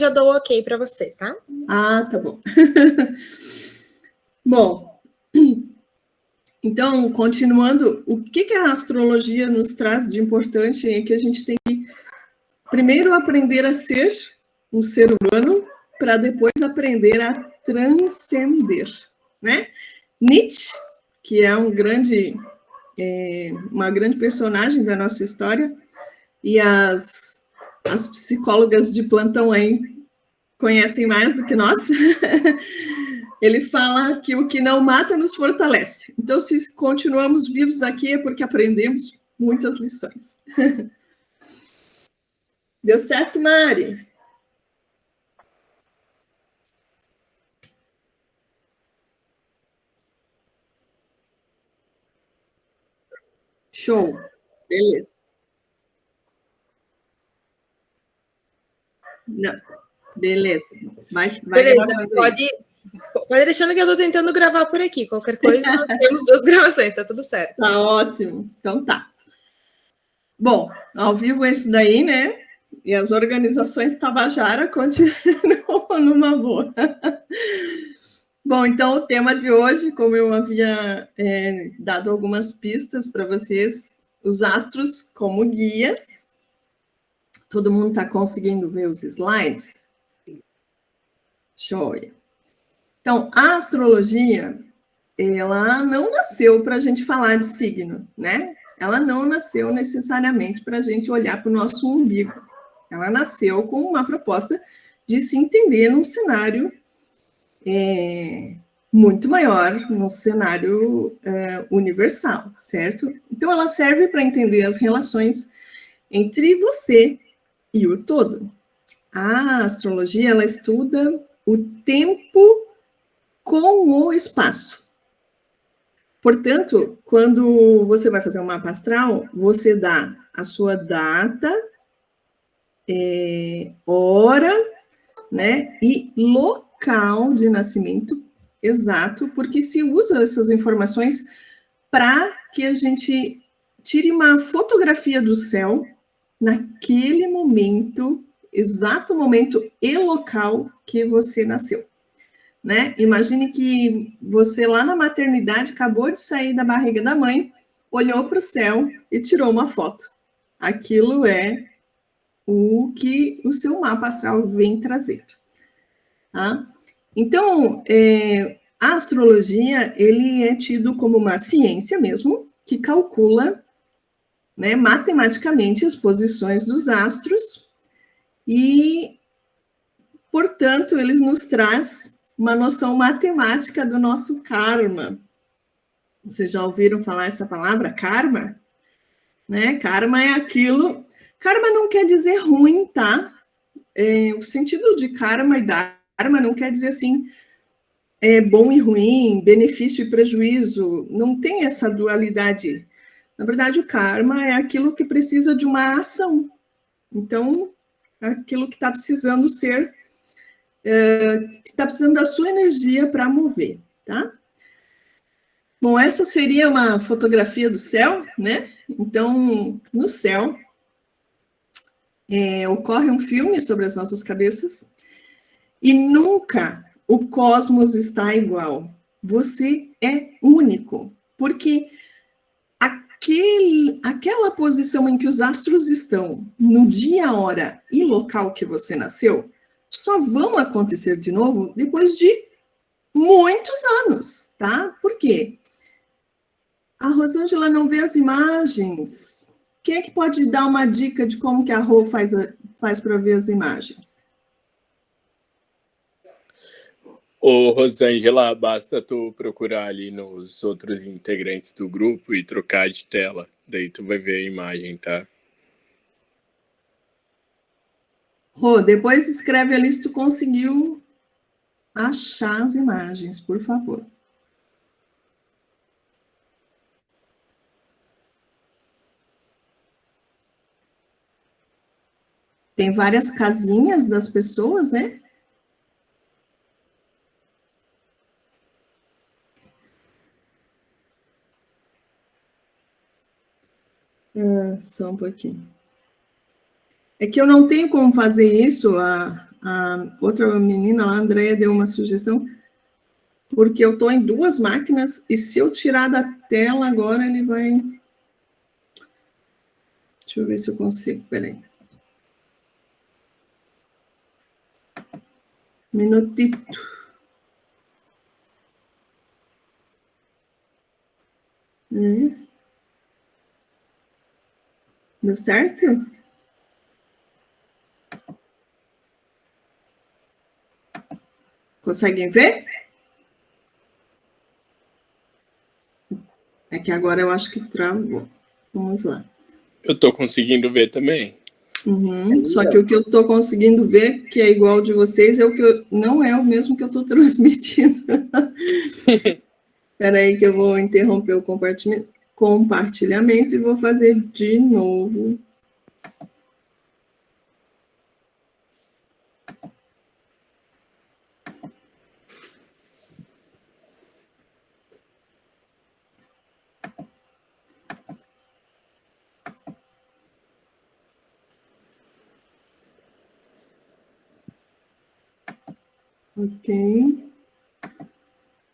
já dou ok para você, tá? Ah, tá bom. Bom, então, continuando, o que a astrologia nos traz de importante é que a gente tem que, primeiro, aprender a ser um ser humano, para depois aprender a transcender, né? Nietzsche, que é uma grande personagem da nossa história, e as psicólogas de plantão aí conhecem mais do que nós, ele fala que o que não mata nos fortalece. Então, se continuamos vivos aqui é porque aprendemos muitas lições. Deu certo, Mari? Show. Beleza. Não. Beleza. Vai Beleza, pode deixando que eu tô tentando gravar por aqui. Qualquer coisa, temos 2 gravações, tá tudo certo. Tá ótimo. Então tá. Bom, ao vivo é isso daí, né? E as organizações Tabajara continuam numa boa. Bom, então o tema de hoje, como eu havia dado algumas pistas para vocês, os astros como guias. Todo mundo está conseguindo ver os slides? Show! Então, a astrologia, ela não nasceu para a gente falar de signo, né? Ela não nasceu necessariamente para a gente olhar para o nosso umbigo. Ela nasceu com uma proposta de se entender num cenário muito maior, num cenário universal, certo? Então, ela serve para entender as relações entre você e o todo. A astrologia, ela estuda o tempo com o espaço. Portanto, quando você vai fazer um mapa astral, você dá a sua data, hora, né, e local de nascimento exato, porque se usa essas informações para que a gente tire uma fotografia do céu naquele momento, exato momento e local que você nasceu. Né? Imagine que você lá na maternidade acabou de sair da barriga da mãe, olhou para o céu e tirou uma foto. Aquilo é o que o seu mapa astral vem trazer. Tá? Então, a astrologia, ele é tido como uma ciência mesmo, que calcula, né, matematicamente as posições dos astros e, portanto, ele nos traz uma noção matemática do nosso karma. Vocês já ouviram falar essa palavra, karma? Né? Karma é aquilo... Karma não quer dizer ruim, tá? O sentido de karma e dharma não quer dizer assim, bom e ruim, benefício e prejuízo. Não tem essa dualidade. Na verdade, o karma é aquilo que precisa de uma ação. Então, aquilo que está precisando ser... que está precisando da sua energia para mover, tá? Bom, essa seria uma fotografia do céu, né? Então, no céu, ocorre um filme sobre as nossas cabeças e nunca o cosmos está igual. Você é único, porque aquela posição em que os astros estão no dia, hora e local que você nasceu só vão acontecer de novo depois de muitos anos, tá? Por quê? A Rosângela não vê as imagens. Quem é que pode dar uma dica de como que a Rô faz para ver as imagens? Ô, Rosângela, basta tu procurar ali nos outros integrantes do grupo e trocar de tela. Daí tu vai ver a imagem, tá? Rô, depois escreve ali se tu conseguiu achar as imagens, por favor. Tem várias casinhas das pessoas, né? Só um pouquinho. É que eu não tenho como fazer isso, A outra menina lá, a Andrea, deu uma sugestão, porque eu estou em 2 máquinas, e se eu tirar da tela agora, ele vai... Deixa eu ver se eu consigo, peraí. Minutito. Deu certo? Conseguem ver? É que agora eu acho que travou. Vamos lá. Eu tô conseguindo ver também. Só que o que eu estou conseguindo ver, que é igual de vocês, é o que não é o mesmo que eu estou transmitindo. Espera aí que eu vou interromper o compartilhamento e vou fazer de novo. Ok.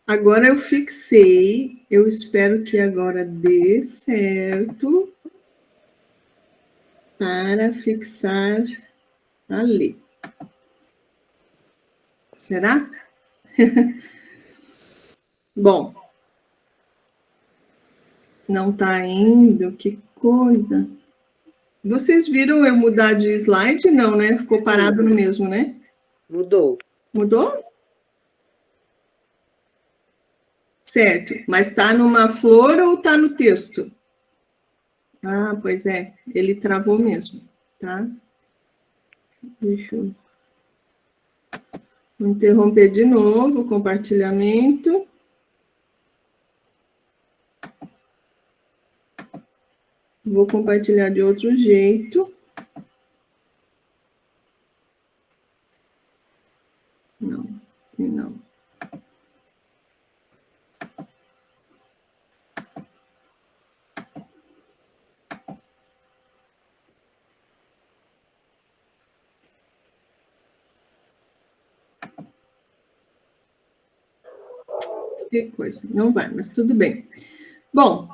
Agora eu fixei. Eu espero que agora dê certo para fixar ali. Será? Bom. Não está indo, que coisa. Vocês viram eu mudar de slide? Não, né? Ficou parado no mesmo, né? Mudou. Mudou? Certo, mas está numa flor ou está no texto? Ah, pois é, ele travou mesmo, tá? Deixa eu interromper de novo o compartilhamento. Vou compartilhar de outro jeito. Não, assim não. Que coisa, não vai, mas tudo bem. Bom,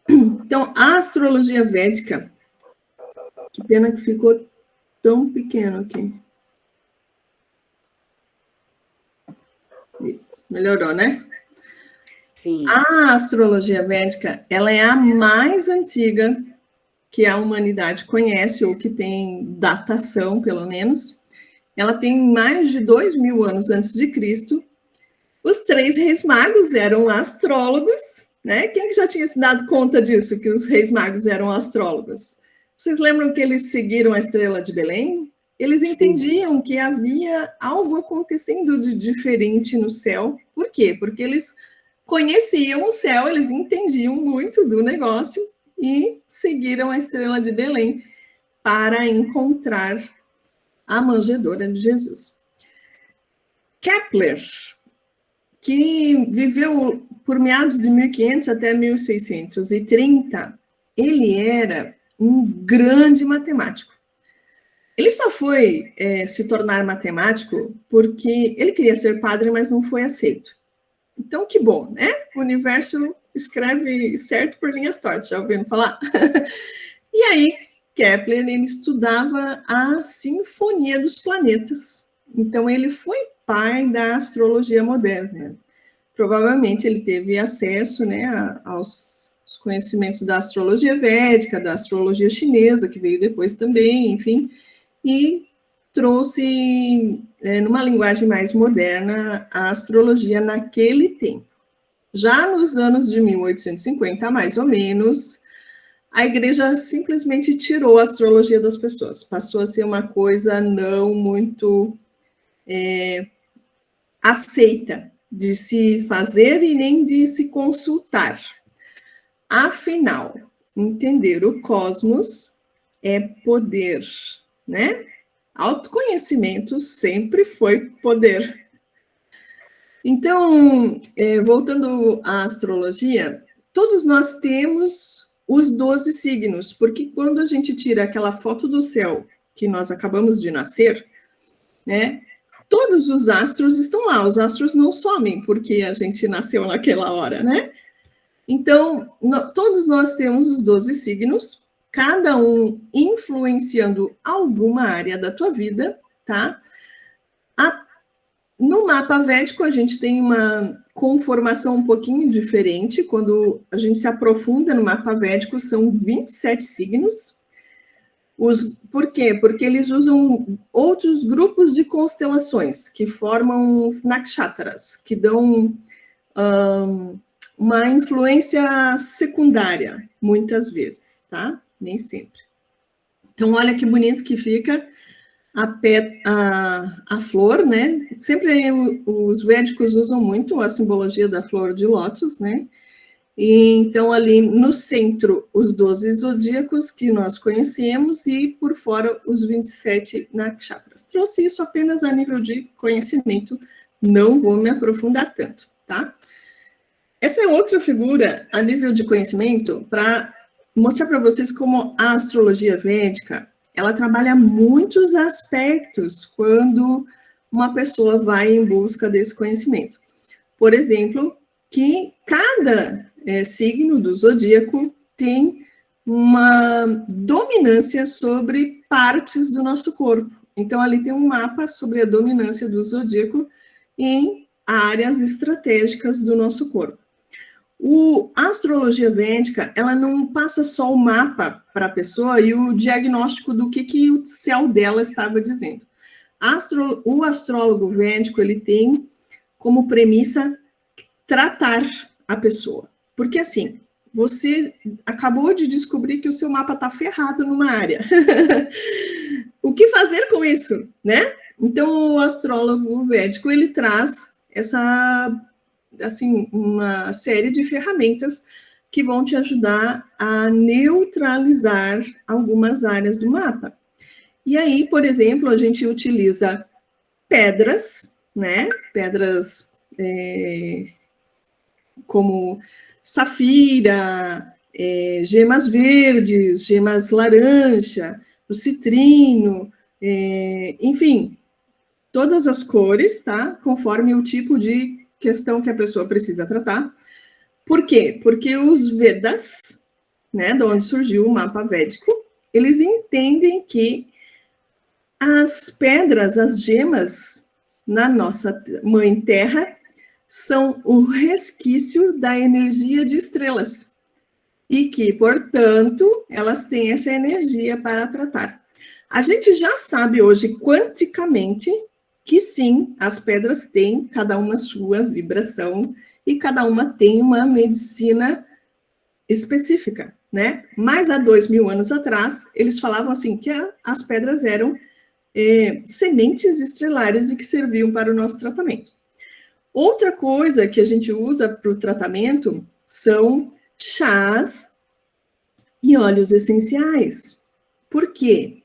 então, a astrologia védica, que pena que ficou tão pequeno aqui. Isso, melhorou, né? Sim. A astrologia védica, ela é a mais antiga que a humanidade conhece, ou que tem datação, pelo menos. Ela tem mais de 2.000 anos antes de Cristo. Os 3 reis magos eram astrólogos, né? Quem que já tinha se dado conta disso, que os reis magos eram astrólogos? Vocês lembram que eles seguiram a estrela de Belém? Eles entendiam que havia algo acontecendo de diferente no céu. Por quê? Porque eles conheciam o céu, eles entendiam muito do negócio e seguiram a estrela de Belém para encontrar a manjedoura de Jesus. Kepler, que viveu por meados de 1500 até 1630, ele era um grande matemático. Ele só foi se tornar matemático porque ele queria ser padre, mas não foi aceito. Então, que bom, né? O universo escreve certo por linhas tortas, já ouviram falar? E aí, Kepler, ele estudava a sinfonia dos planetas. Então, ele foi pai da astrologia moderna. Provavelmente ele teve acesso, né, aos conhecimentos da astrologia védica, da astrologia chinesa, que veio depois também, enfim, e trouxe, numa linguagem mais moderna, a astrologia naquele tempo. Já nos anos de 1850, mais ou menos, a igreja simplesmente tirou a astrologia das pessoas. Passou a ser uma coisa não muito aceita de se fazer e nem de se consultar. Afinal, entender o cosmos é poder, né? Autoconhecimento sempre foi poder. Então, voltando à astrologia, todos nós temos os 12 signos, porque quando a gente tira aquela foto do céu que nós acabamos de nascer, né? Todos os astros estão lá, os astros não somem porque a gente nasceu naquela hora, né? Então, todos nós temos os 12 signos, cada um influenciando alguma área da tua vida, tá? No mapa védico, a gente tem uma conformação um pouquinho diferente. Quando a gente se aprofunda no mapa védico, são 27 signos. Por quê? Porque eles usam outros grupos de constelações que formam os nakshatras, que dão uma influência secundária, muitas vezes, tá? Nem sempre. Então, olha que bonito que fica a flor, né? Sempre os védicos usam muito a simbologia da flor de lótus, né? E, então, ali no centro, os 12 zodíacos que nós conhecemos e por fora os 27 nakshatras. Trouxe isso apenas a nível de conhecimento, não vou me aprofundar tanto, tá? Essa é outra figura a nível de conhecimento para mostrar para vocês como a astrologia védica, ela trabalha muitos aspectos quando uma pessoa vai em busca desse conhecimento. Por exemplo, que cada signo do zodíaco tem uma dominância sobre partes do nosso corpo. Então, ali tem um mapa sobre a dominância do zodíaco em áreas estratégicas do nosso corpo. A astrologia védica, ela não passa só o mapa para a pessoa e o diagnóstico do que o céu dela estava dizendo. O astrólogo védico, ele tem como premissa tratar a pessoa. Porque, assim, você acabou de descobrir que o seu mapa está ferrado numa área. O que fazer com isso, né? Então, o astrólogo védico, ele traz uma série de ferramentas que vão te ajudar a neutralizar algumas áreas do mapa. E aí, por exemplo, a gente utiliza pedras, né? Pedras como safira, gemas verdes, gemas laranja, o citrino, enfim, todas as cores, tá? Conforme o tipo de questão que a pessoa precisa tratar. Por quê? Porque os Vedas, né, de onde surgiu o mapa védico, eles entendem que as pedras, as gemas na nossa mãe terra são o resquício da energia de estrelas e que, portanto, elas têm essa energia para tratar. A gente já sabe hoje, quanticamente, que sim, as pedras têm cada uma sua vibração e cada uma tem uma medicina específica, né? Mas há 2000 anos atrás, eles falavam assim que as pedras eram sementes estelares e que serviam para o nosso tratamento. Outra coisa que a gente usa para o tratamento são chás e óleos essenciais. Por quê?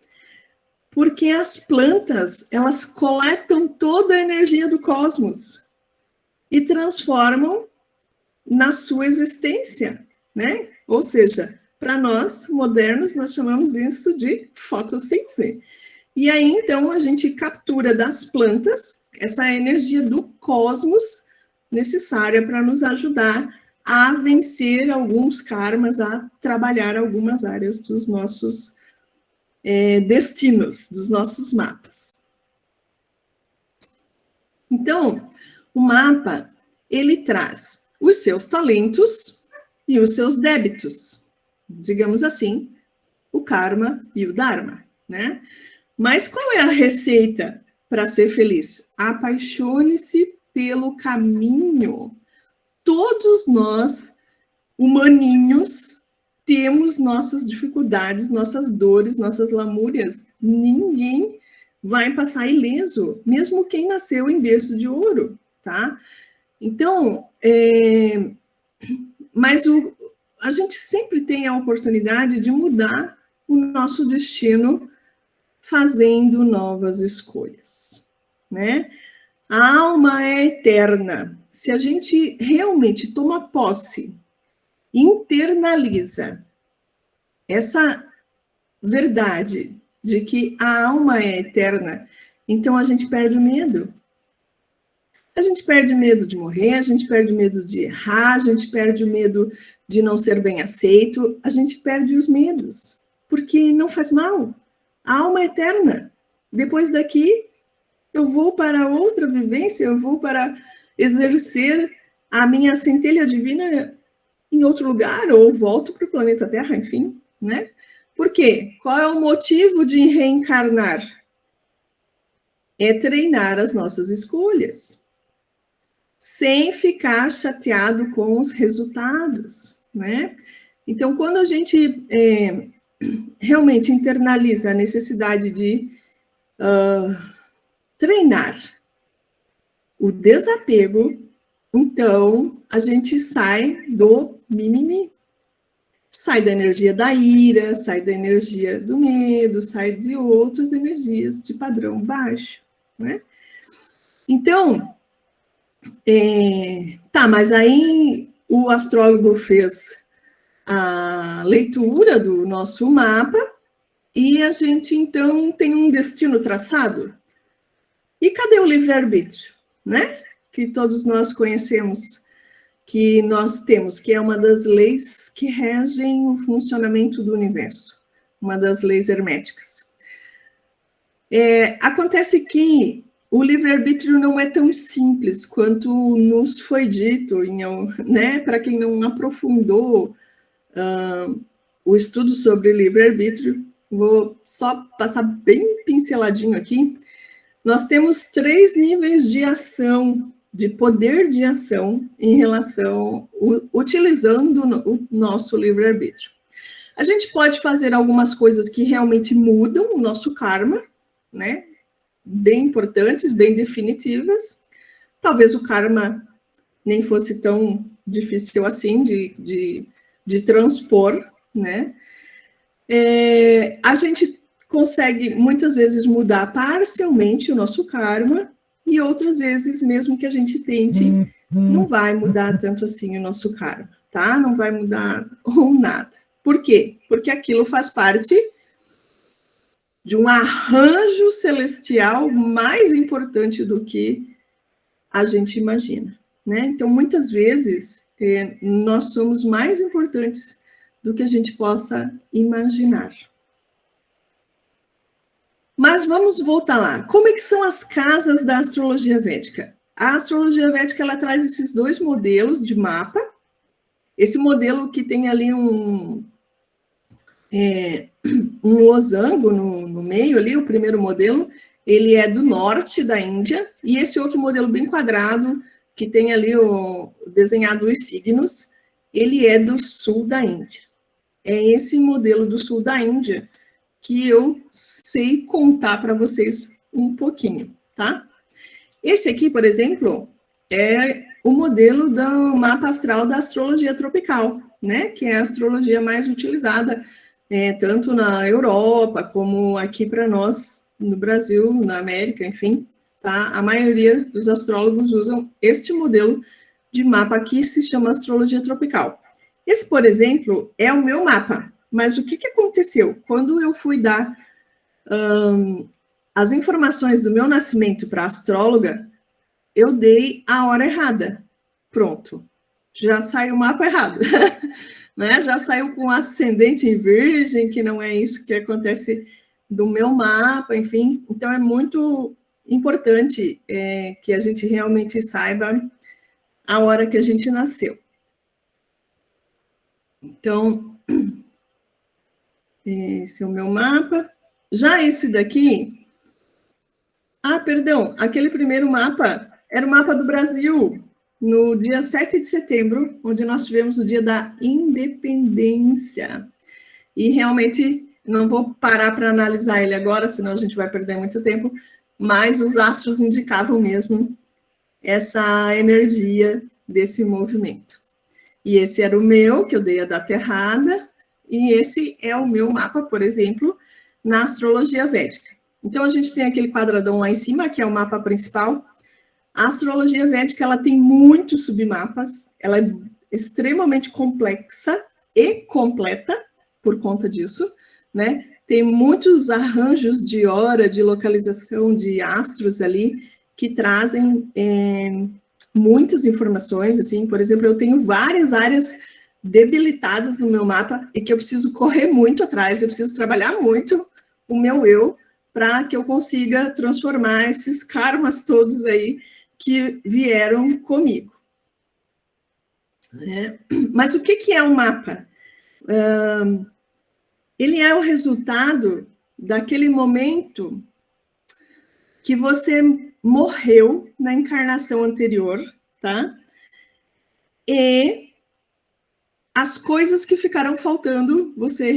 Porque as plantas, elas coletam toda a energia do cosmos e transformam na sua existência, né? Ou seja, para nós, modernos, nós chamamos isso de fotossíntese. E aí, então, a gente captura das plantas essa energia do cosmos necessária para nos ajudar a vencer alguns karmas, a trabalhar algumas áreas dos nossos destinos, dos nossos mapas. Então, o mapa, ele traz os seus talentos e os seus débitos, digamos assim, o karma e o dharma, né? Mas qual é a receita para ser feliz? Apaixone-se pelo caminho. Todos nós, humaninhos, temos nossas dificuldades, nossas dores, nossas lamúrias. Ninguém vai passar ileso, mesmo quem nasceu em berço de ouro, tá? Então, mas a gente sempre tem a oportunidade de mudar o nosso destino fazendo novas escolhas, né? A alma é eterna. Se a gente realmente toma posse, internaliza essa verdade de que a alma é eterna Então a gente perde o medo. A gente perde o medo de morrer, a gente perde o medo de errar, a gente perde o medo de não ser bem aceito, a gente perde os medos, porque não faz mal. A alma é eterna. Depois daqui, eu vou para outra vivência, eu vou para exercer a minha centelha divina em outro lugar, ou volto para o planeta Terra, enfim, né? Por quê? Qual é o motivo de reencarnar? É treinar as nossas escolhas, sem ficar chateado com os resultados, né? Então, quando a gente realmente internaliza a necessidade de treinar o desapego, então a gente sai do mimimi, sai da energia da ira, sai da energia do medo, sai de outras energias de padrão baixo, né? Então, mas aí o astrólogo fez a leitura do nosso mapa e a gente, então, tem um destino traçado. E cadê o livre-arbítrio, né? Que todos nós conhecemos, que nós temos, que é uma das leis que regem o funcionamento do universo, uma das leis herméticas. Acontece que o livre-arbítrio não é tão simples quanto nos foi dito, né? Para quem não aprofundou o estudo sobre livre-arbítrio, vou só passar bem pinceladinho aqui. Nós temos 3 níveis de ação, de poder de ação, em relação, utilizando o nosso livre-arbítrio. A gente pode fazer algumas coisas que realmente mudam o nosso karma, né? Bem importantes, bem definitivas. Talvez o karma nem fosse tão difícil assim de transpor, né? A gente consegue, muitas vezes, mudar parcialmente o nosso karma, e outras vezes, mesmo que a gente tente, não vai mudar tanto assim o nosso karma, tá? Não vai mudar ou nada. Por quê? Porque aquilo faz parte de um arranjo celestial mais importante do que a gente imagina, né? Então, muitas vezes, nós somos mais importantes do que a gente possa imaginar. Mas vamos voltar lá. Como é que são as casas da astrologia védica? A astrologia védica, ela traz esses 2 modelos de mapa. Esse modelo que tem ali um losango no meio ali, o primeiro modelo, ele é do norte da Índia, e esse outro modelo bem quadrado, que tem ali desenhado os signos, ele é do sul da Índia. É esse modelo do sul da Índia que eu sei contar para vocês um pouquinho, tá? Esse aqui, por exemplo, é o modelo do mapa astral da astrologia tropical, né? Que é a astrologia mais utilizada, tanto na Europa, como aqui para nós, no Brasil, na América, enfim, tá? A maioria dos astrólogos usam este modelo de mapa que se chama astrologia tropical. Esse, por exemplo, é o meu mapa. Mas o que aconteceu? Quando eu fui dar as informações do meu nascimento para a astróloga, eu dei a hora errada. Pronto. Já saiu o mapa errado. Né? Já saiu com ascendente em virgem, que não é isso que acontece do meu mapa, enfim. Então, é muito importante que a gente realmente saiba a hora que a gente nasceu. Então, esse é o meu mapa. Já esse daqui... perdão, aquele primeiro mapa era o mapa do Brasil, no dia 7 de setembro, onde nós tivemos o dia da independência. E realmente, não vou parar para analisar ele agora, senão a gente vai perder muito tempo, mas os astros indicavam mesmo essa energia desse movimento. E esse era o meu, que eu dei a data errada, e esse é o meu mapa, por exemplo, na astrologia védica. Então, a gente tem aquele quadradão lá em cima, que é o mapa principal. A astrologia védica, ela tem muitos submapas, ela é extremamente complexa e completa por conta disso, né? tem muitos arranjos de hora, de localização de astros ali, que trazem muitas informações, assim, por exemplo, eu tenho várias áreas debilitadas no meu mapa e que eu preciso correr muito atrás, eu preciso trabalhar muito o meu eu para que eu consiga transformar esses karmas todos aí que vieram comigo. Mas o que é um mapa? Ele é o resultado daquele momento que você morreu na encarnação anterior, tá? E as coisas que ficaram faltando você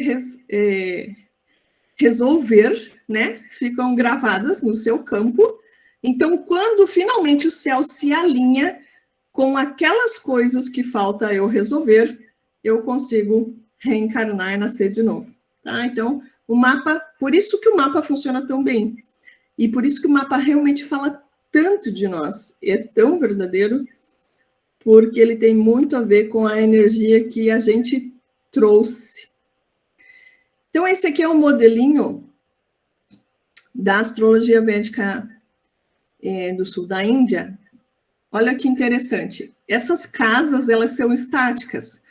resolver, né? Ficam gravadas no seu campo. Então, quando finalmente o céu se alinha com aquelas coisas que falta eu resolver, eu consigo reencarnar e nascer de novo, tá? Então, o mapa, por isso que o mapa funciona tão bem. E por isso que o mapa realmente fala tanto de nós. É tão verdadeiro, porque ele tem muito a ver com a energia que a gente trouxe. Então, esse aqui é um modelinho da astrologia védica do sul da Índia. Olha que interessante. Essas casas, elas são estáticas.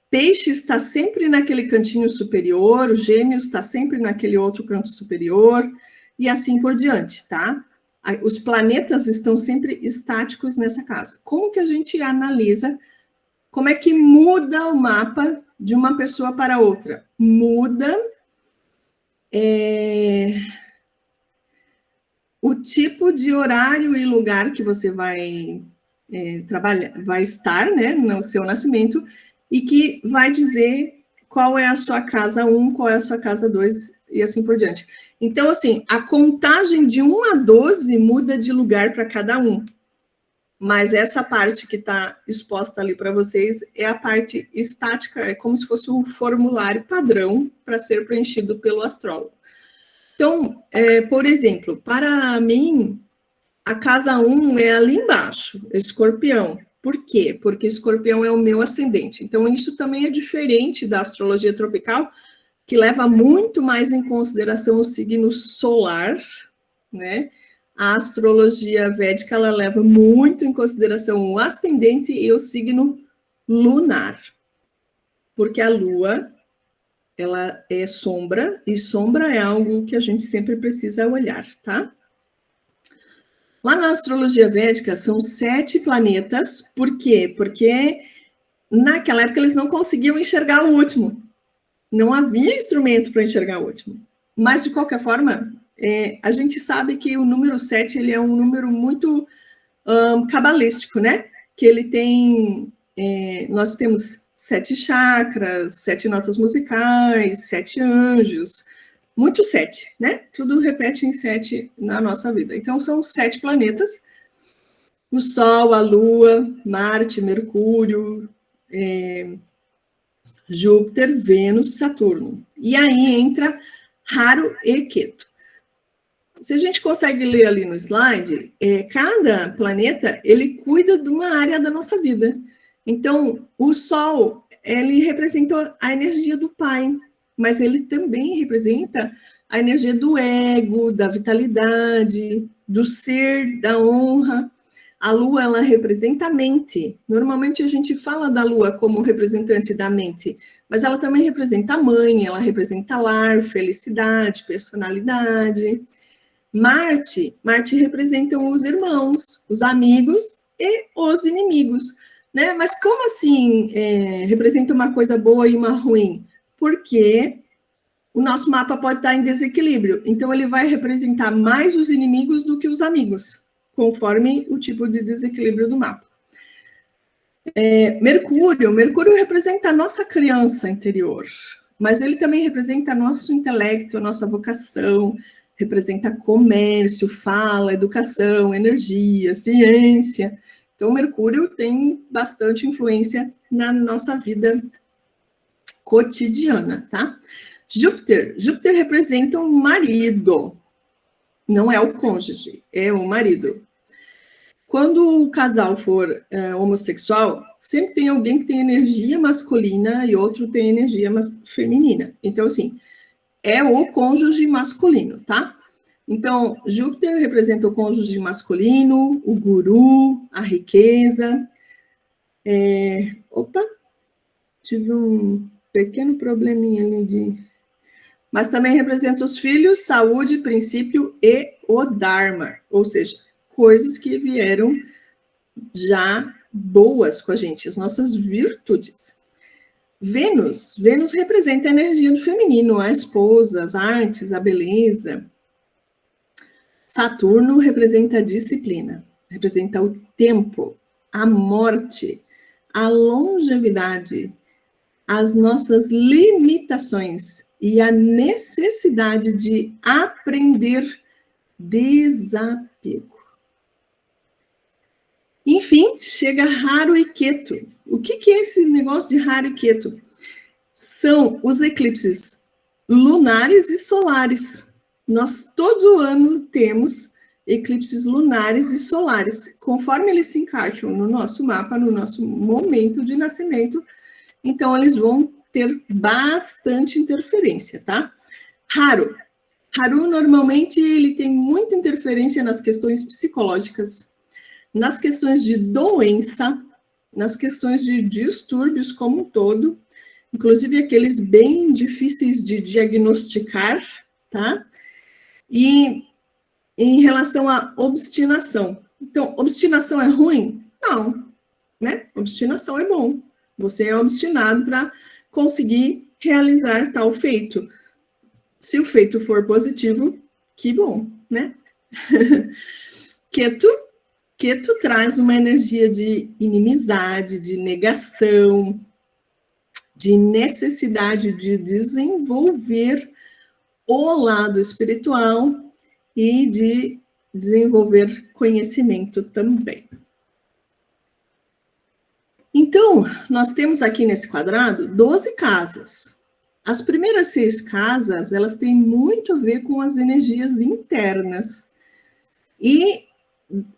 Peixe está sempre naquele cantinho superior, o Gêmeos está sempre naquele outro canto superior, e assim por diante, tá? Os planetas estão sempre estáticos nessa casa. Como que a gente analisa? Como é que muda o mapa de uma pessoa para outra? Muda o tipo de horário e lugar que você vai trabalhar, vai estar, né, no seu nascimento, e que vai dizer qual é a sua casa 1, qual é a sua casa 2, e assim por diante. Então, assim, a contagem de 1 a 12 muda de lugar para cada um. Mas essa parte que está exposta ali para vocês é a parte estática, é como se fosse um formulário padrão para ser preenchido pelo astrólogo. Então, por exemplo, para mim, a casa 1 é ali embaixo, Escorpião. Por quê? Porque Escorpião é o meu ascendente. Então, isso também é diferente da astrologia tropical, que leva muito mais em consideração o signo solar, né? A astrologia védica, ela leva muito em consideração o ascendente e o signo lunar. Porque a lua, ela é sombra, e sombra é algo que a gente sempre precisa olhar, tá? Lá na astrologia védica, são 7 planetas. Por quê? Porque naquela época eles não conseguiam enxergar o último. Não havia instrumento para enxergar o último. Mas, de qualquer forma, a gente sabe que o número 7 ele é um número muito cabalístico, né? Que ele tem... nós temos 7 chakras, 7 notas musicais, 7 anjos, muito 7, né? Tudo repete em 7 na nossa vida. Então, são 7 planetas. O Sol, a Lua, Marte, Mercúrio, Júpiter, Vênus, Saturno. E aí entra Rahu e Ketu. Se a gente consegue ler ali no slide, cada planeta, ele cuida de uma área da nossa vida. Então, o Sol, ele representa a energia do Pai, mas ele também representa a energia do ego, da vitalidade, do ser, da honra. A Lua, ela representa a mente. Normalmente a gente fala da Lua como representante da mente, mas ela também representa a mãe, ela representa lar, felicidade, personalidade. Marte representam os irmãos, os amigos e os inimigos, né? Mas como assim representa uma coisa boa e uma ruim? Porque o nosso mapa pode estar em desequilíbrio, então ele vai representar mais os inimigos do que os amigos, conforme o tipo de desequilíbrio do mapa. Mercúrio representa a nossa criança interior, mas ele também representa nosso intelecto, a nossa vocação, representa comércio, fala, educação, energia, ciência. Então, Mercúrio tem bastante influência na nossa vida cotidiana, tá? Júpiter representa um marido, não é o cônjuge, é o marido. Quando o casal for homossexual, sempre tem alguém que tem energia masculina e outro tem energia feminina. Então, assim, é o cônjuge masculino, tá? Então, Júpiter representa o cônjuge masculino, o guru, a riqueza. Opa, tive um pequeno probleminha ali de... Mas também representa os filhos, saúde, princípio e o Dharma, ou seja, coisas que vieram já boas com a gente, as nossas virtudes. Vênus representa a energia do feminino, a esposa, as artes, a beleza. Saturno representa a disciplina, representa o tempo, a morte, a longevidade, as nossas limitações e a necessidade de aprender desapego. Enfim, chega Rahu e Ketu. O que é esse negócio de Rahu e Ketu? São os eclipses lunares e solares. Nós todo ano temos eclipses lunares e solares, conforme eles se encaixam no nosso mapa, no nosso momento de nascimento, então eles vão ter bastante interferência, tá? Rahu normalmente ele tem muita interferência nas questões psicológicas, nas questões de doença, nas questões de distúrbios como um todo, inclusive aqueles bem difíceis de diagnosticar, tá? E em relação à obstinação. Então, obstinação é ruim? Não, né? Obstinação é bom. Você é obstinado para conseguir realizar tal feito. Se o feito for positivo, que bom, né? Ketu traz uma energia de inimizade, de negação, de necessidade de desenvolver o lado espiritual e de desenvolver conhecimento também. Então, nós temos aqui nesse quadrado 12 casas. As primeiras 6 casas, elas têm muito a ver com as energias internas. E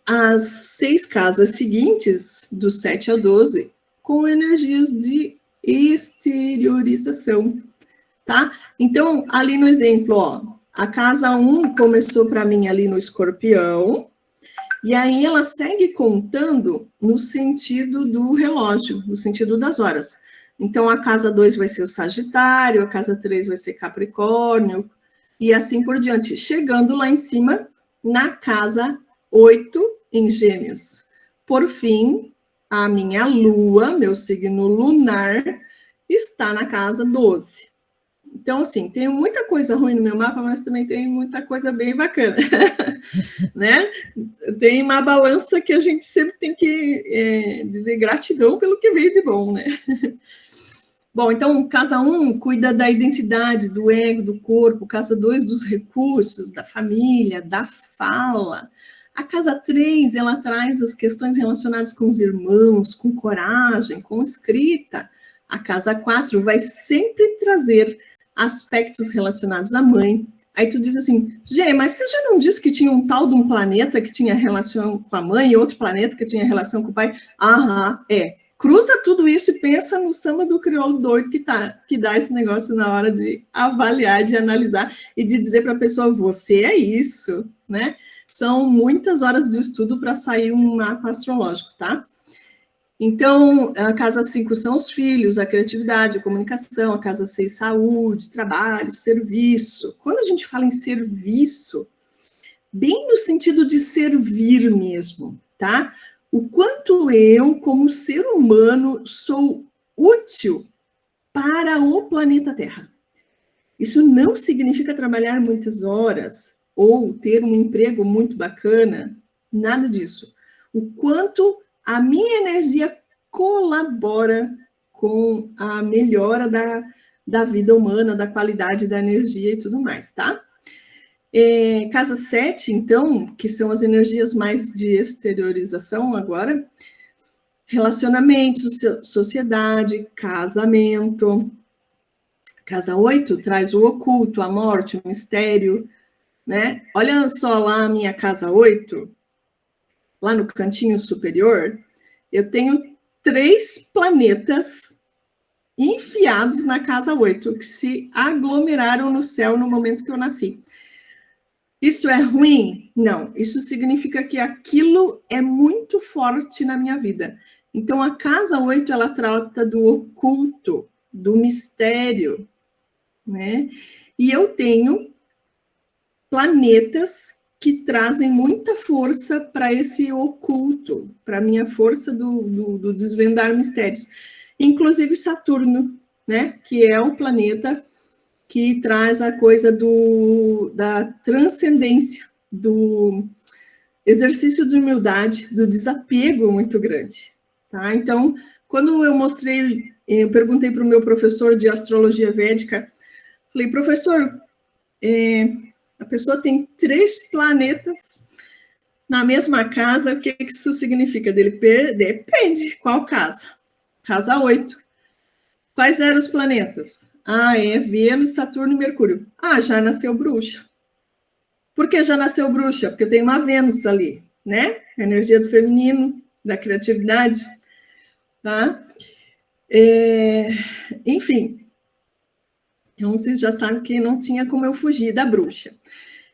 as 6 casas seguintes, do 7 a 12, com energias de exteriorização, tá? Então, ali no exemplo, ó, a casa 1 começou para mim ali no Escorpião, e aí ela segue contando no sentido do relógio, no sentido das horas. Então, a casa 2 vai ser o Sagitário, a casa 3 vai ser Capricórnio, e assim por diante, chegando lá em cima, na casa 8, em Gêmeos. Por fim, a minha Lua, meu signo lunar, está na casa 12. Então, assim, tem muita coisa ruim no meu mapa, mas também tem muita coisa bem bacana, né? Tem uma balança que a gente sempre tem que dizer gratidão pelo que veio de bom, né? Bom, então, casa 1 cuida da identidade, do ego, do corpo, casa 2 dos recursos, da família, da fala. A casa 3, ela traz as questões relacionadas com os irmãos, com coragem, com escrita. A casa 4 vai sempre trazer aspectos relacionados à mãe. Aí tu diz assim, Gê, mas você já não disse que tinha um tal de um planeta que tinha relação com a mãe e outro planeta que tinha relação com o pai? Aham, Cruza tudo isso e pensa no samba do crioulo doido que dá esse negócio na hora de avaliar, de analisar e de dizer para a pessoa, você é isso, né? São muitas horas de estudo para sair um mapa astrológico, tá? Então, a casa 5 são os filhos, a criatividade, a comunicação, a casa 6, saúde, trabalho, serviço. Quando a gente fala em serviço, bem no sentido de servir mesmo, tá? O quanto eu, como ser humano, sou útil para o planeta Terra. Isso não significa trabalhar muitas horas ou ter um emprego muito bacana, nada disso. O quanto a minha energia colabora com a melhora da vida humana, da qualidade da energia e tudo mais, tá? Casa 7, então, que são as energias mais de exteriorização agora, relacionamentos, sociedade, casamento. Casa 8 traz o oculto, a morte, o mistério, né? Olha só lá a minha casa 8, lá no cantinho superior, eu tenho 3 planetas enfiados na casa 8, que se aglomeraram no céu no momento que eu nasci. Isso é ruim? Não. Isso significa que aquilo é muito forte na minha vida. Então, a casa 8, ela trata do oculto, do mistério, né? E eu tenho planetas que trazem muita força para esse oculto, para a minha força do desvendar mistérios. Inclusive Saturno, né? Que é o planeta que traz a coisa da transcendência, do exercício de humildade, do desapego muito grande. Tá? Então, quando eu perguntei para o meu professor de astrologia védica, falei, professor, a pessoa tem 3 planetas na mesma casa, o que isso significa? Depende, qual casa? Casa 8. Quais eram os planetas? É Vênus, Saturno e Mercúrio. Já nasceu bruxa. Por que já nasceu bruxa? Porque tem uma Vênus ali, né? A energia do feminino, da criatividade, tá? Enfim. Então, vocês já sabem que não tinha como eu fugir da bruxa.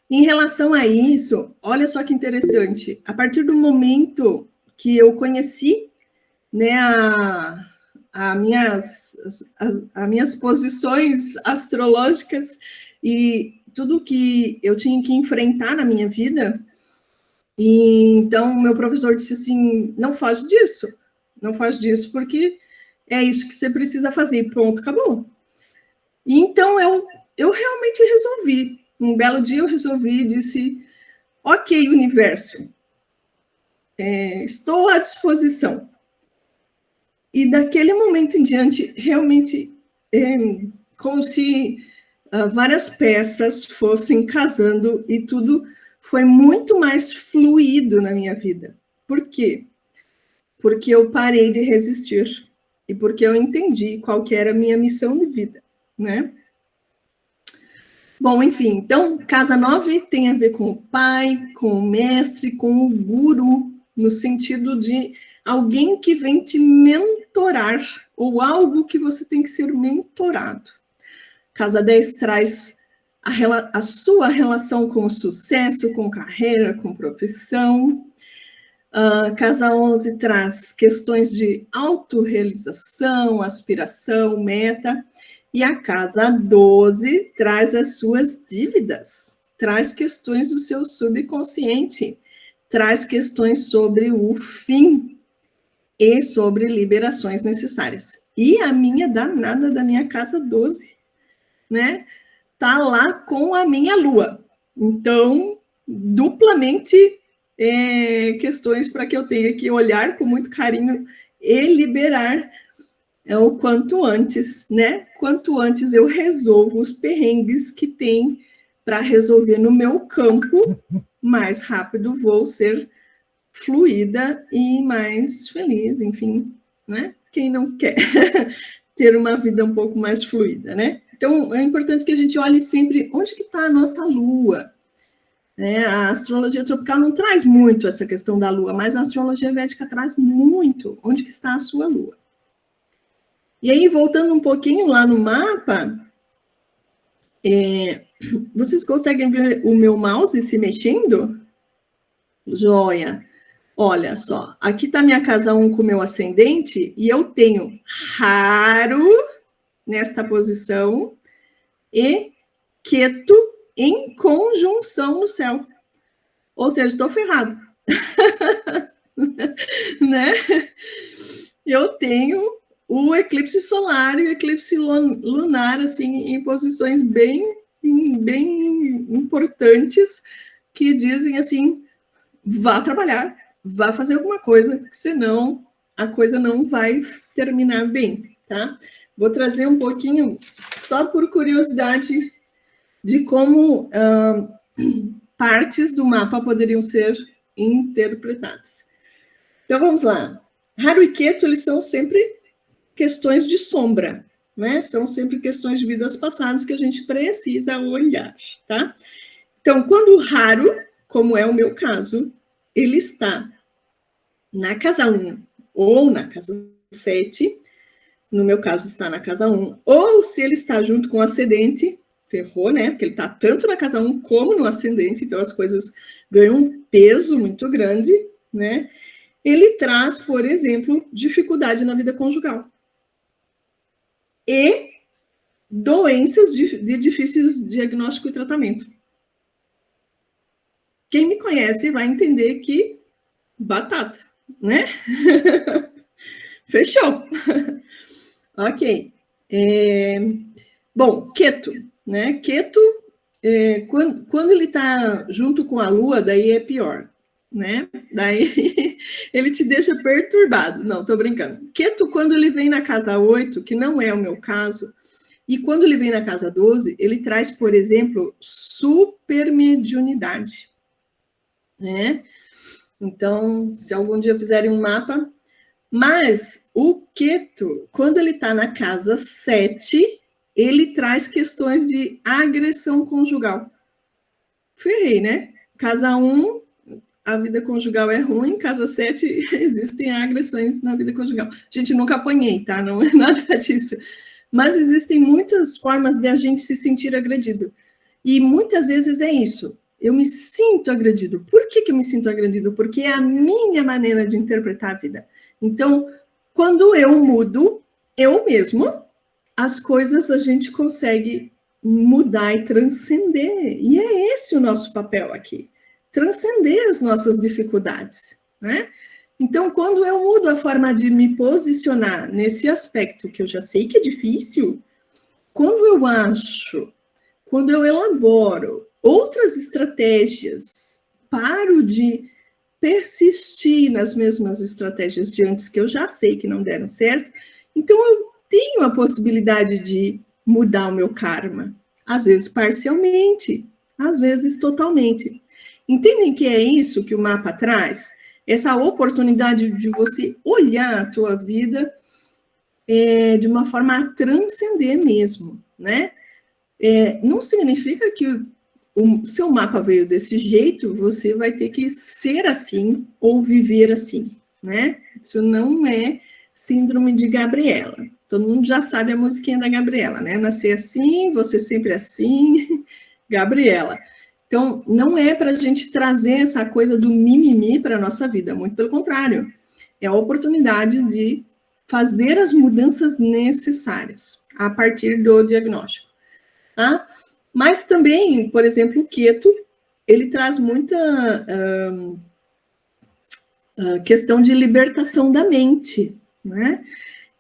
Em relação a isso, olha só que interessante. A partir do momento que eu conheci, né, as minhas posições astrológicas e tudo que eu tinha que enfrentar na minha vida, e então meu professor disse assim, não faz disso, porque é isso que você precisa fazer, pronto, acabou. E então eu realmente resolvi, um belo dia eu resolvi e disse, ok, universo, estou à disposição. E daquele momento em diante, realmente, como se várias peças fossem casando e tudo foi muito mais fluido na minha vida. Por quê? Porque eu parei de resistir e porque eu entendi qual que era a minha missão de vida, né? Bom, enfim, então, casa 9 tem a ver com o pai, com o mestre, com o guru, no sentido de alguém que vem te mentorar, ou algo que você tem que ser mentorado. Casa 10 traz a sua relação com o sucesso, com carreira, com profissão. Casa 11 traz questões de autorrealização, aspiração, meta. E a casa 12 traz as suas dívidas, traz questões do seu subconsciente, traz questões sobre o fim e sobre liberações necessárias. E a minha danada da minha casa 12, né? Tá lá com a minha lua. Então, duplamente questões para que eu tenha que olhar com muito carinho e liberar o quanto antes, né? Quanto antes eu resolvo os perrengues que tem para resolver no meu campo, mais rápido vou ser fluida e mais feliz, enfim, né? Quem não quer ter uma vida um pouco mais fluida, né? Então, é importante que a gente olhe sempre onde que está a nossa lua. Né? A astrologia tropical não traz muito essa questão da lua, mas a astrologia védica traz muito onde que está a sua lua. E aí, voltando um pouquinho lá no mapa, vocês conseguem ver o meu mouse se mexendo? Joia. Olha só, aqui está minha casa 1 com o meu ascendente, e eu tenho raro nesta posição e Ketu em conjunção no céu. Ou seja, estou ferrado. Né? Eu tenho o eclipse solar e o eclipse lunar, assim, em posições bem importantes, que dizem assim, vá trabalhar, vá fazer alguma coisa, senão a coisa não vai terminar bem, tá? Vou trazer um pouquinho, só por curiosidade, de como partes do mapa poderiam ser interpretadas. Então, vamos lá. Rahu e Ketu, eles são sempre questões de sombra, né? São sempre questões de vidas passadas que a gente precisa olhar, tá? Então, quando o Rahu, como é o meu caso, ele está na casa 1 ou na casa 7, no meu caso está na casa 1, ou se ele está junto com o ascendente, ferrou, né? Porque ele está tanto na casa 1 como no ascendente, então as coisas ganham um peso muito grande, né? Ele traz, por exemplo, dificuldade na vida conjugal. E doenças de difícil diagnóstico e tratamento. Quem me conhece vai entender que batata, né? Fechou. Ok. Bom, Ketu, né? Ketu, quando ele está junto com a Lua, daí é pior, né? Daí ele te deixa perturbado. Não, tô brincando. Ketu, quando ele vem na casa 8, que não é o meu caso, e quando ele vem na casa 12, ele traz, por exemplo, supermediunidade, né? Então, se algum dia fizerem um mapa, mas o Ketu, quando ele está na casa 7, ele traz questões de agressão conjugal. Ferrei, né? Casa 1, a vida conjugal é ruim, casa 7, existem agressões na vida conjugal. Gente, nunca apanhei, tá? Não é nada disso. Mas existem muitas formas de a gente se sentir agredido. E muitas vezes é isso. Eu me sinto agredido. Por que eu me sinto agredido? Porque é a minha maneira de interpretar a vida. Então, quando eu mudo, eu mesmo, as coisas a gente consegue mudar e transcender. E é esse o nosso papel aqui. Transcender as nossas dificuldades, né? Então, quando eu mudo a forma de me posicionar nesse aspecto que eu já sei que é difícil, quando eu elaboro outras estratégias, paro de persistir nas mesmas estratégias de antes que eu já sei que não deram certo, então eu tenho a possibilidade de mudar o meu karma. Às vezes parcialmente, às vezes totalmente. Entendem que é isso que o mapa traz? Essa oportunidade de você olhar a tua vida de uma forma a transcender mesmo, né? Não significa que o seu mapa veio desse jeito, você vai ter que ser assim ou viver assim, né? Isso não é síndrome de Gabriela. Todo mundo já sabe a musiquinha da Gabriela, né? Nascer assim, você sempre assim, Gabriela. Então, não é para a gente trazer essa coisa do mimimi para a nossa vida, muito pelo contrário. É a oportunidade de fazer as mudanças necessárias a partir do diagnóstico. Tá? Mas também, por exemplo, o Ketu, ele traz muita questão de libertação da mente, né?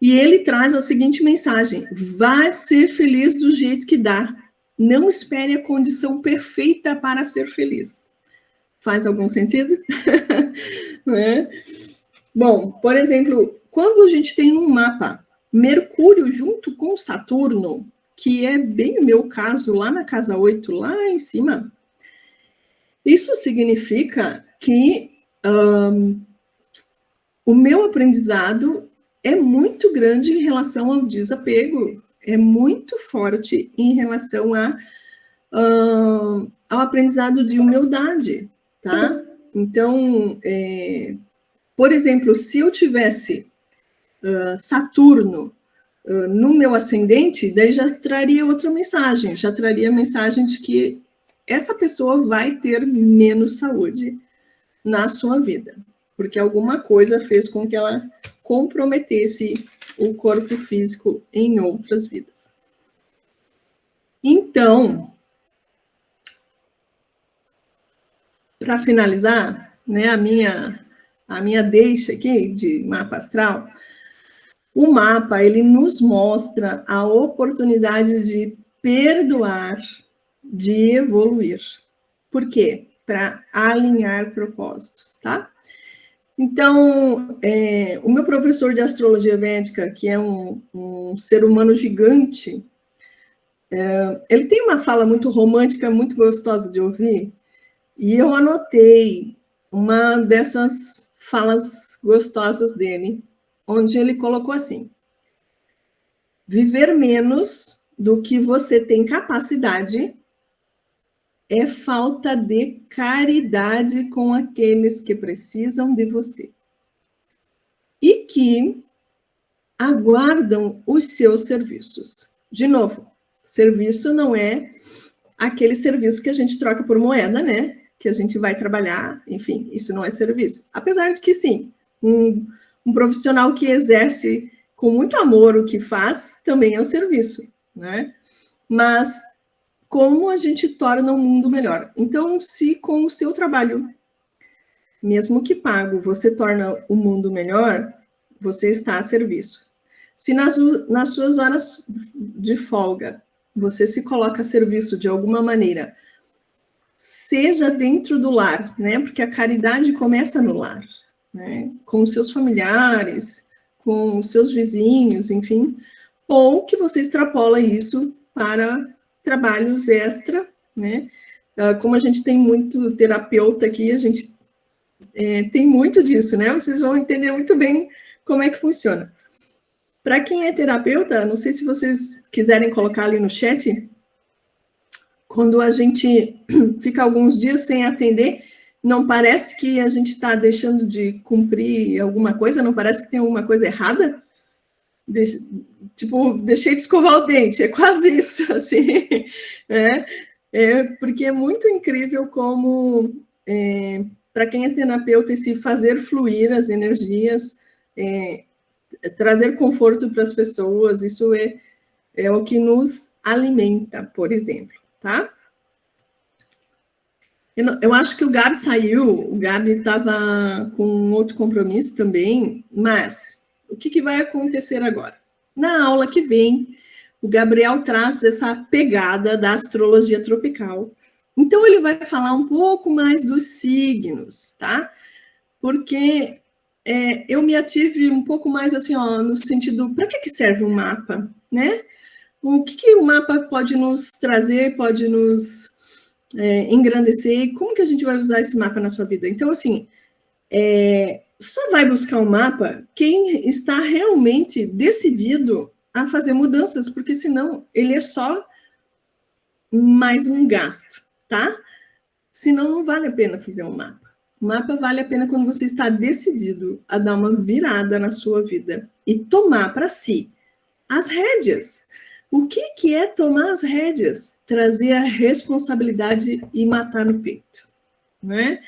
E ele traz a seguinte mensagem: vá ser feliz do jeito que dá. Não espere a condição perfeita para ser feliz. Faz algum sentido? Né? Bom, por exemplo, quando a gente tem um mapa Mercúrio junto com Saturno, que é bem o meu caso, lá na casa 8, lá em cima, isso significa que o meu aprendizado é muito grande em relação ao desapego, é muito forte em relação ao aprendizado de humildade, tá? Então, por exemplo, se eu tivesse Saturno no meu ascendente, daí já traria outra mensagem, já traria a mensagem de que essa pessoa vai ter menos saúde na sua vida, porque alguma coisa fez com que ela comprometesse o corpo físico em outras vidas. Então, para finalizar, né, a minha deixa aqui de mapa astral, o mapa, ele nos mostra a oportunidade de perdoar, de evoluir. Por quê? Para alinhar propósitos, tá? Então, o meu professor de astrologia védica, que é um ser humano gigante, ele tem uma fala muito romântica, muito gostosa de ouvir, e eu anotei uma dessas falas gostosas dele, onde ele colocou assim: viver menos do que você tem capacidade é falta de caridade com aqueles que precisam de você. E que aguardam os seus serviços. De novo, serviço não é aquele serviço que a gente troca por moeda, né? Que a gente vai trabalhar, enfim, isso não é serviço. Apesar de que, sim, um profissional que exerce com muito amor o que faz, também é um serviço, né? Mas como a gente torna o mundo melhor? Então, se com o seu trabalho, mesmo que pago, você torna o mundo melhor, você está a serviço. Se nas suas horas de folga, você se coloca a serviço de alguma maneira, seja dentro do lar, né? Porque a caridade começa no lar, né? Com os seus familiares, com os seus vizinhos, enfim, ou que você extrapola isso para trabalhos extra, né? Como a gente tem muito terapeuta aqui, a gente tem muito disso, né? Vocês vão entender muito bem como é que funciona. Para quem é terapeuta, não sei se vocês quiserem colocar ali no chat, quando a gente fica alguns dias sem atender, não parece que a gente está deixando de cumprir alguma coisa? Não parece que tem alguma coisa errada? Tipo, deixei de escovar o dente, é quase isso, assim, porque é muito incrível como, para quem é terapeuta, esse fazer fluir as energias, trazer conforto para as pessoas, isso é o que nos alimenta, por exemplo, tá? Eu acho que o Gabi saiu, o Gabi estava com um outro compromisso também, mas o que vai acontecer agora? Na aula que vem, o Gabriel traz essa pegada da astrologia tropical. Então, ele vai falar um pouco mais dos signos, tá? Porque eu me ative um pouco mais assim, ó, no sentido, para que serve um mapa, né? O que o mapa pode nos trazer, pode nos engrandecer, como que a gente vai usar esse mapa na sua vida? Então, assim, só vai buscar um mapa quem está realmente decidido a fazer mudanças, porque senão ele é só mais um gasto, tá? Senão não vale a pena fazer um mapa. O mapa vale a pena quando você está decidido a dar uma virada na sua vida e tomar para si as rédeas. O que é tomar as rédeas? Trazer a responsabilidade e matar no peito, né?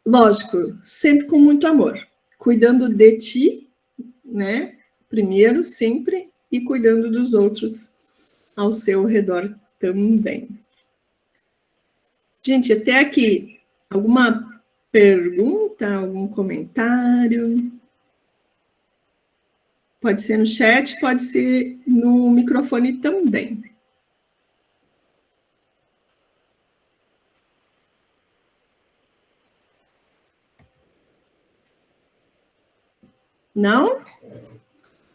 Lógico, sempre com muito amor, cuidando de ti, né? Primeiro, sempre, e cuidando dos outros ao seu redor também. Gente, até aqui, alguma pergunta, algum comentário? Pode ser no chat, pode ser no microfone também. Não?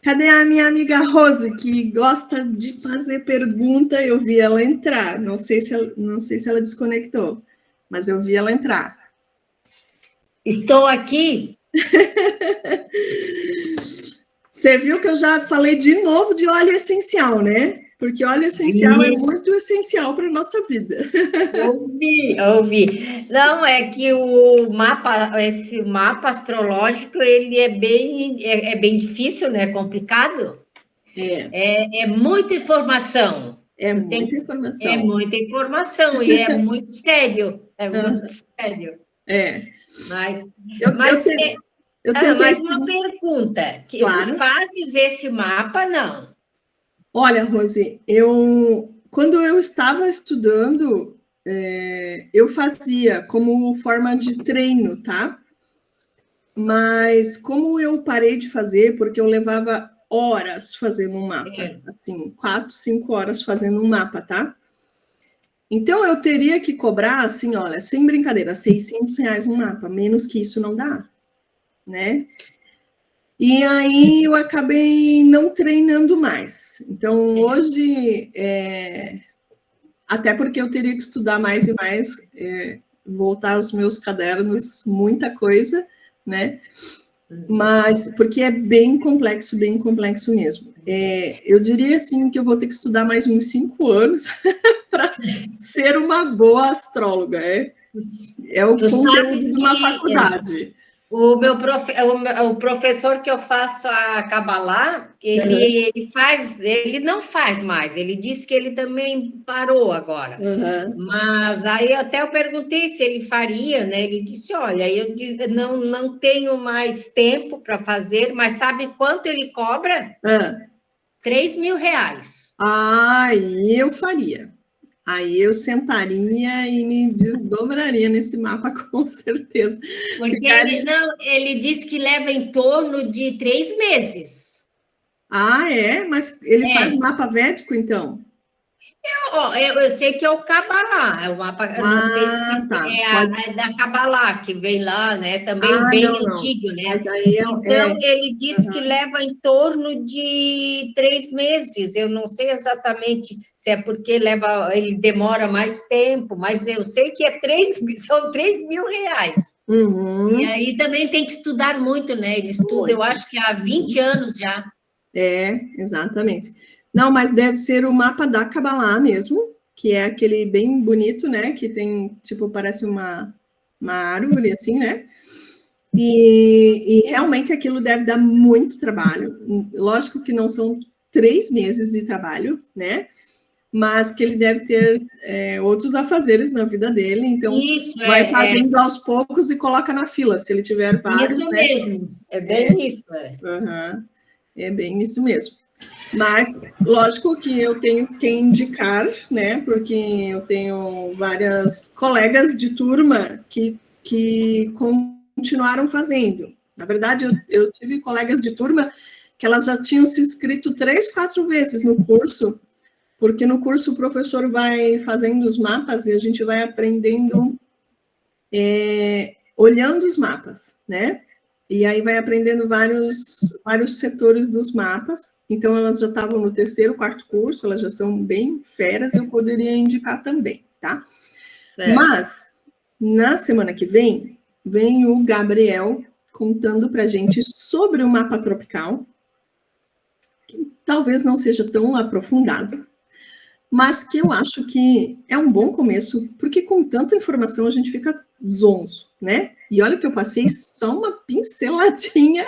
Cadê a minha amiga Rose, que gosta de fazer pergunta? Eu vi ela entrar. Não sei se ela desconectou, mas eu vi ela entrar. Estou aqui. Você viu que eu já falei de novo de óleo essencial, né? Porque óleo essencial é muito essencial para a nossa vida. Ouvi. Não, é que esse mapa astrológico, ele é bem difícil, né? Complicado. É muita informação. É muita informação. É muita informação e é muito sério. É muito sério. Mas uma pergunta. Claro. Tu fazes esse mapa, não? Olha, Rose, quando eu estava estudando, eu fazia como forma de treino, tá? Mas como eu parei de fazer, porque eu levava horas fazendo um mapa, assim, 4, 5 horas fazendo um mapa, tá? Então, eu teria que cobrar, assim, olha, sem brincadeira, R$600 um mapa, menos que isso não dá, né? E aí, eu acabei não treinando mais. Então, hoje, até porque eu teria que estudar mais e mais, voltar aos meus cadernos, muita coisa, né? Mas, porque é bem complexo mesmo. Eu diria, assim, que eu vou ter que estudar mais uns 5 anos para ser uma boa astróloga. É o conteúdo de uma faculdade. O professor que eu faço a Kabbalah, ele não faz mais, ele disse que ele também parou agora. Mas aí até eu perguntei se ele faria, né? Ele disse, olha, eu disse, não tenho mais tempo para fazer, mas sabe quanto ele cobra? 3.000 reais. Aí eu faria. Aí eu sentaria e me desdobraria nesse mapa, com certeza. Porque ele disse que leva em torno de 3 meses. Ah, é? Mas ele faz mapa védico, então? Eu sei que é o Kabbalah, é o mapa, eu não sei se é da Kabbalah, que vem lá, né? Também bem antigo, né? Mas aí então, ele disse que leva em torno de 3 meses. Eu não sei exatamente se é porque ele demora mais tempo, mas eu sei que são 3.000 reais. E aí também tem que estudar muito, né? Ele estuda, eu acho que há 20 anos já. Exatamente. Não, mas deve ser o mapa da Kabbalah mesmo, que é aquele bem bonito, né? Que tem, tipo, parece uma árvore, assim, né? E realmente aquilo deve dar muito trabalho. Lógico que não são 3 meses de trabalho, né? Mas que ele deve ter outros afazeres na vida dele, então vai fazendo aos poucos e coloca na fila, se ele tiver vários, isso né? Mesmo, é bem isso. É bem isso mesmo. Mas, lógico que eu tenho que indicar, né? Porque eu tenho várias colegas de turma que continuaram fazendo. Na verdade, eu tive colegas de turma que elas já tinham se inscrito 3, 4 vezes no curso, porque no curso o professor vai fazendo os mapas e a gente vai aprendendo olhando os mapas, né? E aí vai aprendendo vários setores dos mapas. Então, elas já estavam no 3º, 4º curso, elas já são bem feras, eu poderia indicar também, tá? Certo. Mas, na semana que vem o Gabriel contando para a gente sobre o mapa tropical, que talvez não seja tão aprofundado, mas que eu acho que é um bom começo, porque com tanta informação a gente fica zonzo, né? E olha que eu passei só uma pinceladinha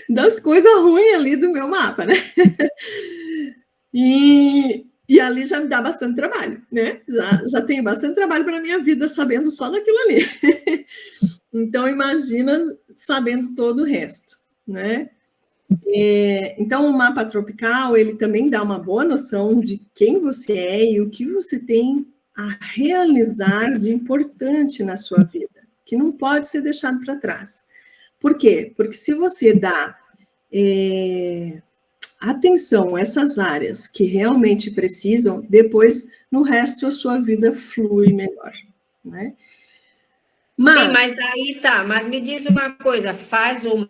das coisas ruins ali do meu mapa, né? E ali já me dá bastante trabalho, né? Já tenho bastante trabalho para a minha vida sabendo só daquilo ali. Então, imagina sabendo todo o resto, né? Então, o mapa tropical, ele também dá uma boa noção de quem você é e o que você tem a realizar de importante na sua vida, que não pode ser deixado para trás. Por quê? Porque se você dá atenção a essas áreas que realmente precisam, depois, no resto, a sua vida flui melhor, né? Sim, mas aí tá, mas me diz uma coisa, faz o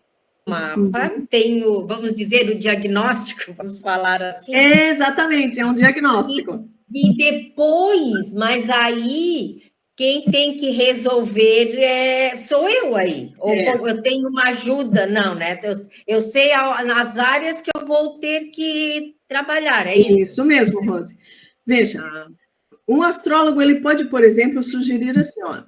mapa, tem vamos dizer, o diagnóstico, vamos falar assim. Exatamente, é um diagnóstico. E depois, mas aí, quem tem que resolver sou eu aí. Ou eu tenho uma ajuda, não, né? Eu sei nas áreas que eu vou ter que trabalhar, é isso? Isso mesmo, Rose. Veja, um astrólogo, ele pode, por exemplo, sugerir assim, ó,